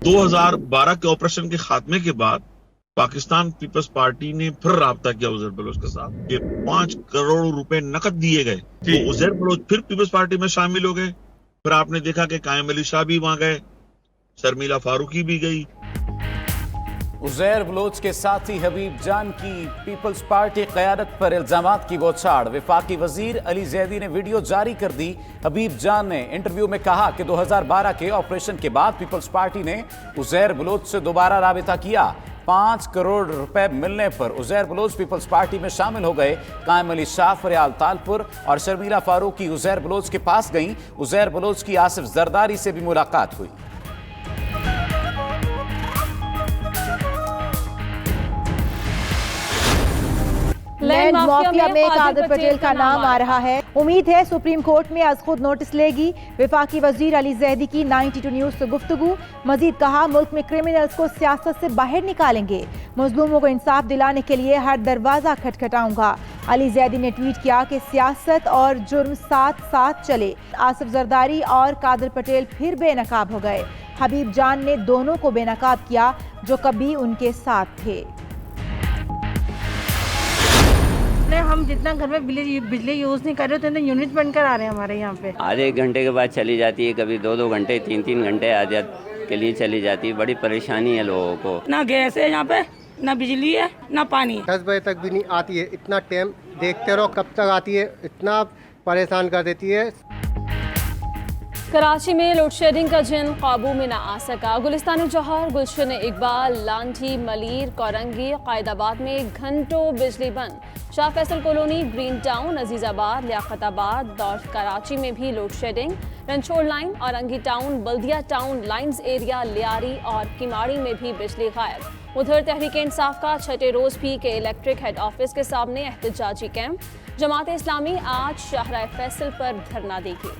2012 के ऑपरेशन के खात्मे के बाद पाकिस्तान पीपल्स पार्टी ने फिर राब्ता किया उजैर बलोच के साथ कि 5 करोड़ रुपए नकद दिए गए। तो उजैर बलोच फिर पीपल्स पार्टी में शामिल हो गए। फिर आपने देखा कि कायम अली शाह भी वहां गए, शर्मिला फारूकी भी गई। उजैर बलोच के साथी हबीब जान की पीपल्स पार्टी क़यादत पर इल्जामात की बौछार। वफाकी वजीर अली जैदी ने वीडियो जारी कर दी। हबीब जान ने इंटरव्यू में कहा कि 2012 के ऑपरेशन के बाद पीपल्स पार्टी ने उजैर बलोच से दोबारा राबिता किया। 5 करोड़ रुपए मिलने पर उजैर बलोच पीपल्स पार्टी में शामिल हो गए। कायम अली शाह फरियाल तालपुर और शर्मिला फारूकी उजैर बलोच के पास गईं। उजैर बलोच की आसिफ जरदारी से भी मुलाकात हुई। लैंड माफिया में कादर पटेल का नाम आ रहा है। उम्मीद है सुप्रीम कोर्ट में आज खुद नोटिस लेगी। वफाकी वजीर अली जैदी की 92 न्यूज से गुफ्तगू। मजीद कहा, मुल्क में क्रिमिनल्स को सियासत से बाहर निकालेंगे। मजलूमों को इंसाफ दिलाने के लिए हर दरवाजा खटखटाऊंगा। अली जैदी ने ट्वीट किया कि सियासत और जुर्म साथ साथ चले। आसिफ जरदारी और कादर पटेल फिर बेनकाब हो गए। हबीब जान ने दोनों को बेनकाब किया जो कभी उनके साथ थे। हम जितना घर में बिजली यूज़ नहीं कर रहे उतने यूनिट बनकर आ रहे हैं हमारे यहाँ पे। आधे एक घंटे के बाद चली जाती है, कभी 2-2 घंटे 3-3 घंटे आधे के लिए चली जाती है। बड़ी परेशानी है लोगों को। ना गैस है यहाँ पे, ना बिजली है, ना पानी। 10 बजे तक भी नहीं आती है। इतना टाइम देखते रहो कब तक आती है, इतना परेशान कर देती है। कराची में लोड शेडिंग का जिन काबू में न आ सका। गुलिस्तान जौहर, गुलशन इकबाल, लांठी, मलीर, कोरंगी, कायदाबाद में घंटों बिजली बंद। Shah Faisal colony, green town, Azizabad, Liaquatabad और कराची में भी load shedding. Ranchhor line, Orangi town, Baldia town, lines area, Lyari और किमाड़ी में भी बिजली गायब। उधर तहरीक इंसाफ का छठे रोज भी के इलेक्ट्रिक हेड ऑफिस के सामने एहतजाजी कैंप। जमात इस्लामी आज शाहराह फैसल पर धरना देगी।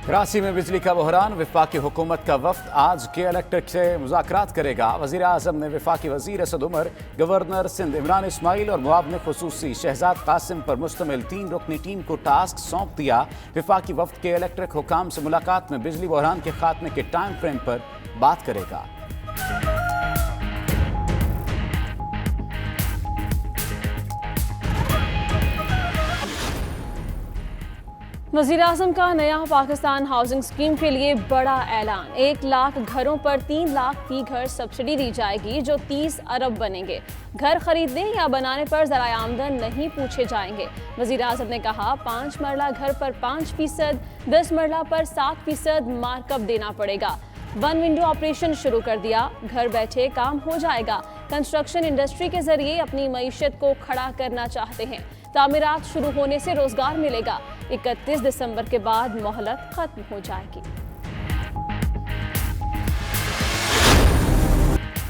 कराची में बिजली का बहरान। वफाकी हुकूमत का वफ्द आज के इलेक्ट्रिक से मुज़ाकरात करेगा। वज़ीर आज़म ने वफाकी वज़ीर असद उमर, गवर्नर सिंध इमरान इस्माइल और मुआविन ख़ुसूसी शहजाद कासिम पर मुश्तमिल 3 रुकनी टीम को टास्क सौंप दिया। वफाकी वफ्द के इलेक्ट्रिक हुकाम से मुलाकात में बिजली बहरान के खात्मे के टाइम फ्रेम पर बात करेगा। वज़ीर आज़म का नया पाकिस्तान हाउसिंग स्कीम के लिए बड़ा ऐलान। 1 लाख घरों पर 3 लाख फी घर सब्सिडी दी जाएगी जो 30 अरब बनेंगे। घर खरीदने या बनाने पर ज़राए आमदन नहीं पूछे जाएंगे। वज़ीर आज़म ने कहा, 5 मरला घर पर 5%, 10 मरला पर 7% मार्कअप देना पड़ेगा। 1 विंडो ऑपरेशन शुरू कर दिया। घर बैठे काम हो जाएगा। कंस्ट्रक्शन इंडस्ट्री के जरिए अपनी मईशत को खड़ा करना चाहते हैं। तामीरात शुरू होने से रोजगार मिलेगा। 31 दिसंबर के बाद मोहलत खत्म हो जाएगी।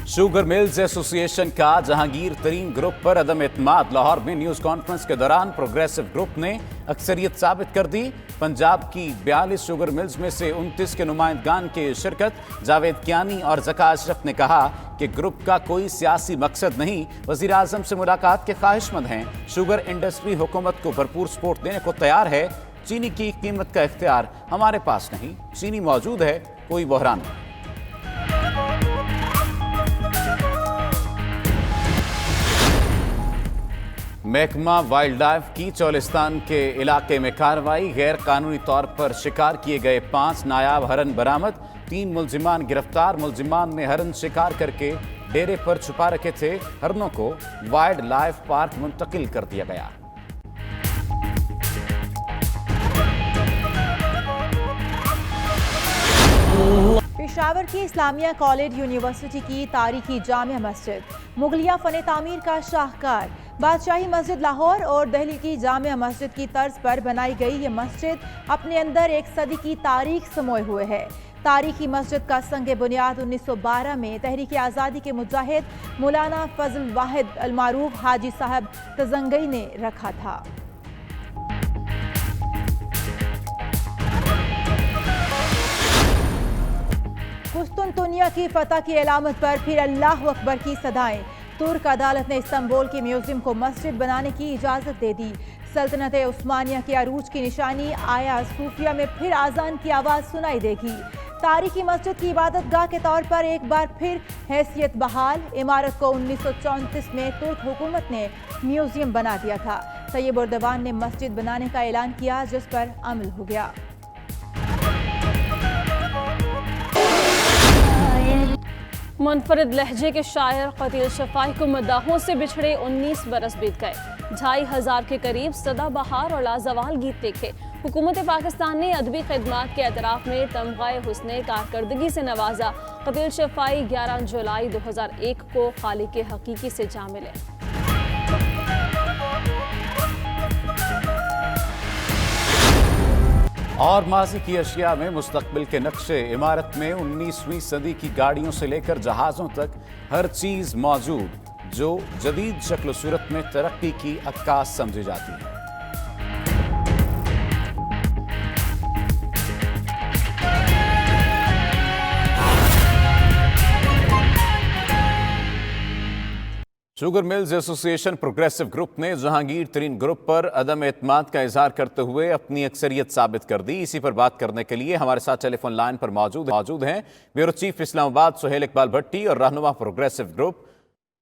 शुगर मिल्स एसोसिएशन का जहांगीर तरीन ग्रुप पर अदम एतमाद। लाहौर में न्यूज़ कॉन्फ्रेंस के दौरान प्रोग्रेसिव ग्रुप ने अक्सरियत साबित कर दी। पंजाब की 42 शुगर मिल्स में से 29 के नुमाइंदगान की शिरकत। जावेद कियानी और ज़का अशरफ ने कहा कि ग्रुप का कोई सियासी मकसद नहीं, वज़ीर आज़म से मुलाकात के ख्वाहिशमंद हैं। शुगर इंडस्ट्री हुकूमत को भरपूर सपोर्ट देने को तैयार है। चीनी की कीमत का इख्तियार हमारे पास नहीं, चीनी मौजूद है, कोई बहरान नहीं। महकमा वाइल्ड लाइफ की चौलिस्तान के इलाके में कार्रवाई। गैर कानूनी तौर पर शिकार किए गए 5 नायाब हरन बरामद। 3 मुलजिमान गिरफ्तार। मुलजिमान ने हरन शिकार करके डेरे पर छुपा रखे थे। हरनों को वाइल्ड लाइफ पार्क मुंतकिल कर दिया गया। पेशावर की इस्लामिया कॉलेज यूनिवर्सिटी की तारीखी जामिया मस्जिद मुगलिया फ़न तामीर का शाहकार। बादशाही मस्जिद लाहौर और दिल्ली की जामिया मस्जिद की तर्ज पर बनाई गई ये मस्जिद अपने अंदर 1 सदी की तारीख समोए हुए है। तारीखी मस्जिद का संग बुनियाद 1912 में तहरीक आज़ादी के मुजाहिद मौलाना फजल वाहिद अलमारूफ हाजी साहब तजंगई ने रखा था। कुस्तुनतुनिया की फतह की अलामत पर फिर अल्लाह अकबर की सदाएं। तुर्क अदालत ने इस्तांबुल की म्यूजियम को मस्जिद बनाने की इजाज़त दे दी। सल्तनत उस्मानिया के अरूज की निशानी आया सूफिया में फिर आज़ान की आवाज़ सुनाई देगी। तारीखी मस्जिद की इबादतगाह के तौर पर एक बार फिर हैसियत बहाल। इमारत को 1934 में तुर्क हुकूमत ने म्यूजियम बना दिया था। तैयब एर्दोगान ने मस्जिद बनाने का ऐलान किया, जिस पर अमल हो गया। मुनफरिद लहजे के शायर कतील शफाई को मदाहों से बिछड़े 19 बरस बीत गए। 2500 के करीब सदाबहार और लाजवाल गीत लिखे। हुकूमत पाकिस्तान ने अदबी खिदमात के एतराफ़ में तमग़ाए हुस्ने कारकर्दगी से नवाजा। कतील शफाई 11 जुलाई 2001 को खालिक हकीकी से जा मिले। और माजी की अशिया में मुस्तकबिल के नक्शे। इमारत में 19वीं सदी की गाड़ियों से लेकर जहाज़ों तक हर चीज़ मौजूद, जो जदीद शक्ल सूरत में तरक्की की अक्कास समझी जाती है। Sugar mills association progressive group ने जहांगीर तरीन ग्रुप पर अदम एतमाद का इजहार करते हुए अपनी अक्सरियत साबित कर दी। इसी पर बात करने के लिए हमारे साथ टेलीफोन लाइन पर मौजूद हैं ब्यूरो चीफ इस्लामाबाद सुहेल इकबाल भट्टी और रहनुमा प्रोग्रेसिव ग्रुप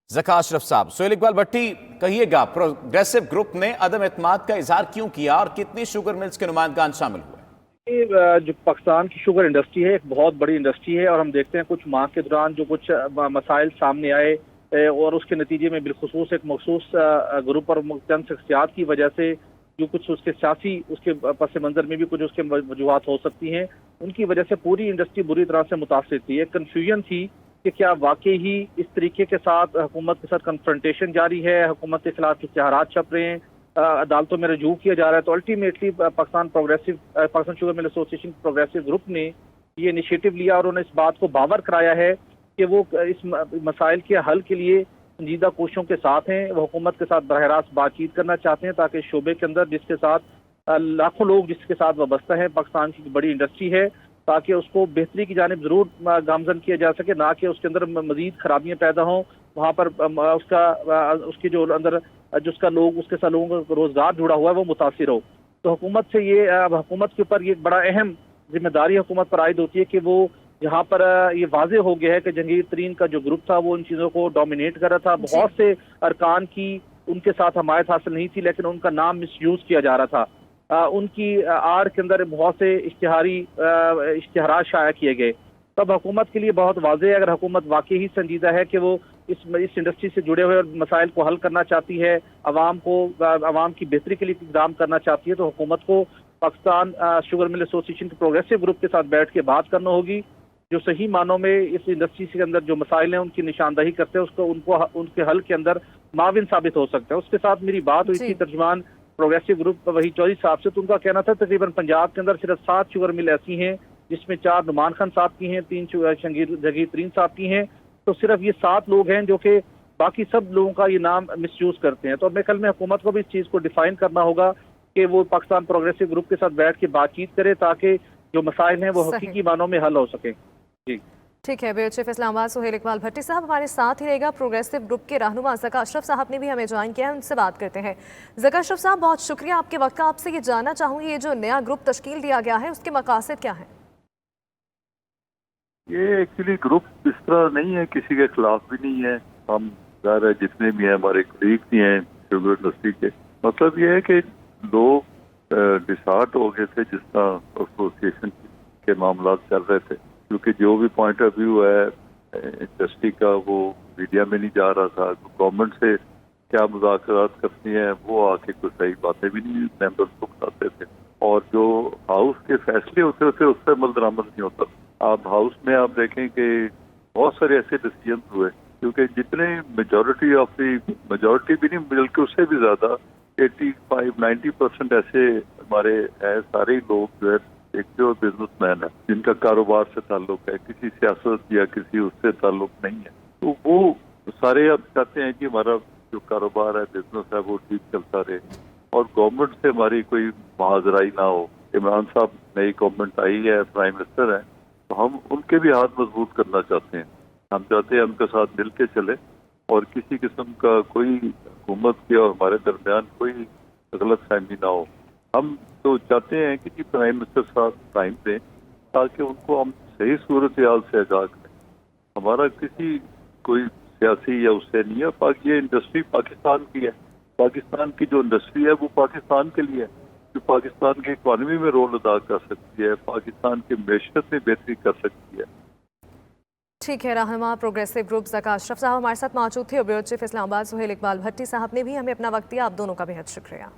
ज़का अशरफ साहब। सुहेल इकबाल भट्टी, कहिएगा प्रोग्रेसिव ग्रुप ने अदम एतमाद का इजहार क्यों किया और कितनी शुगर मिल्स के नुमाइंदगान शामिल हुए? जो पाकिस्तान की शुगर इंडस्ट्री है एक बहुत बड़ी इंडस्ट्री है और हम देखते हैं कुछ माह के दौरान जो कुछ मसाइल सामने आए और उसके नतीजे में बिलखुसूस एक मखसूस ग्रुप और चंद शख्सियात की वजह से जो कुछ उसके सियासी उसके पस मंज़र में भी कुछ उसके वजूहात हो सकती हैं, उनकी वजह से पूरी इंडस्ट्री बुरी तरह से मुतासिर थी। एक कन्फ्यूजन थी कि क्या वाकई ही इस तरीके के साथ हुकूमत के साथ कन्फ्रंटेशन जारी है, हुकूमत के खिलाफ इश्तिहारात छप रहे हैं, अदालतों में रजू किया जा रहा है। तो ultimately Pakistan sugar mill association progressive group ने ये इनिशिएटिव लिया और उन्होंने इस बात को बावर कराया है कि वो इस मसाइल के हल के लिए संजीदा कोशिशों के साथ हैं। वो हुकूमत के साथ बरह रास्त बातचीत करना चाहते हैं ताकि शोबे के अंदर जिसके साथ लाखों लोग जिसके साथ वाबस्ता है, पाकिस्तान की बड़ी इंडस्ट्री है, ताकि उसको बेहतरी की जानिब ज़रूर गामजन किया जा सके, ना कि उसके अंदर मज़ीद खराबियाँ पैदा हों। वहाँ पर उसके जो अंदर जिसका लोग उसके साथ लोगों का रोज़गार जुड़ा हुआ है वो मुतासिर हो। तो हुकूमत से ये हुकूमत के ऊपर ये बड़ा अहम जिम्मेदारी हुकूमत पर आयद होती है कि वो यहाँ पर ये वाजे हो गया है कि जहांगीर तरीन का जो ग्रुप था वो इन चीज़ों को डोमिनेट कर रहा था। बहुत से अरकान की उनके साथ हमायत हासिल नहीं थी, लेकिन उनका नाम मिसयूज़ किया जा रहा था। उनकी आड़ के अंदर बहुत से इश्तिहारात शाया किए गए। तब हुकूमत के लिए बहुत वाजे है, अगर हुकूमत वाकई ही संजीदा है कि वो इस इंडस्ट्री से जुड़े हुए मसाइल को हल करना चाहती है, आवाम की बेहतरी के लिए इक़दाम करना चाहती है, तो हुकूमत को पाकिस्तान शुगर मिल एसोसिएशन के प्रोग्रेसिव ग्रुप के साथ बैठ के बात करना होगी, जो सही मानों में इस इंडस्ट्री के अंदर जो मसाइल हैं उनकी निशानदही करते हैं, उनके हल के अंदर माविन साबित हो सकते हैं। उसके साथ मेरी बात हुई थी तर्जुमान प्रोग्रेसिव ग्रुप वही चौधरी साहब से, तो उनका कहना था तकरीबन पंजाब के अंदर सिर्फ 7 शुगर मिल ऐसी हैं जिसमें 4 नुमान खान साहब की हैं, 3 जहांगीर तरीन साहब की हैं। तो सिर्फ ये 7 लोग हैं जो कि बाकी सब लोगों का ये नाम मिसयूज करते हैं। तो मैं कल में हुकूमत को भी इस चीज़ को डिफाइन करना होगा कि वो पाकिस्तान प्रोग्रेसिव ग्रुप के साथ बैठ के बातचीत करे ताकि जो मसाइल हैं वो हकीकी मानों में हल हो सके। जी ठीक है। ब्यूरो चीफ इस्लामाबाद सुहेल इकबाल भट्टी साहब हमारे साथ ही रहेगा। प्रोग्रेसिव ग्रुप के रहनुमा ज़का अशरफ साहब ने भी हमें ज्वाइन किया है, उनसे बात करते हैं। ज़का अशरफ साहब, बहुत शुक्रिया आपके वक्त का। आपसे ये जानना चाहूँगी, ये जो नया ग्रुप तश्कील दिया गया है उसके मकासद क्या है? ये एक्चुअली ग्रुप इस तरह नहीं है, किसी के खिलाफ भी नहीं है। हम ज़ाहिर है जितने भी हैं हमारे कलीग भी हैं शुगर इंडस्ट्री के, मतलब ये है कि लोग डिसार्ट हो गए थे जिस तरह एसोसिएशन के मामला चल रहे थे, क्योंकि जो भी पॉइंट ऑफ व्यू है इंडस्ट्री का वो मीडिया में नहीं जा रहा था। गवर्नमेंट से क्या मुज़ाकरात करती हैं वो आके कोई सही बातें भी नहीं मेंबर्स को बताते थे, और जो हाउस के फैसले होते थे उस पर अमल दरामद नहीं होता। आप हाउस में आप देखें कि बहुत सारे ऐसे डिसीजन हुए, क्योंकि जितने मेजॉरिटी भी नहीं बल्कि उससे भी ज़्यादा 85-90% ऐसे हमारे हैं सारे लोग जो है एक जो बिजनेसमैन है जिनका कारोबार से ताल्लुक है, किसी सियासत या किसी उससे ताल्लुक नहीं है। तो वो सारे अब चाहते हैं कि हमारा जो कारोबार है बिजनेस है वो ठीक चलता रहे और गवर्नमेंट से हमारी कोई मुहाजराई ना हो। इमरान साहब नई गवर्नमेंट आई है, प्राइम मिनिस्टर है, तो हम उनके भी हाथ मजबूत करना चाहते हैं। हम चाहते हैं उनके साथ मिल के चले और किसी किस्म का कोई हुकूमत के और हमारे दरमियान कोई गलत फहमी ना हो। हम तो चाहते हैं कि प्राइम मिनिस्टर साहब टाइम दें ताकि उनको हम सही सूरत हाल से आगाह करें। हमारा किसी कोई सियासी या उससे नहीं है, ये इंडस्ट्री पाकिस्तान की है। पाकिस्तान की जो इंडस्ट्री है वो पाकिस्तान के लिए है, जो पाकिस्तान की इकॉनमी में रोल अदा कर सकती है, पाकिस्तान की मैशत में बेहतरी कर सकती है। ठीक है, रहनुमा प्रोग्रेसिव ग्रुप ज़का अशरफ साहब हमारे साथ मौजूद थे। ब्यूरो चीफ इस्लामाबाद सुहेल इकबाल भट्टी साहब ने भी हमें अपना वक्त दिया। आप दोनों का बेहद शुक्रिया।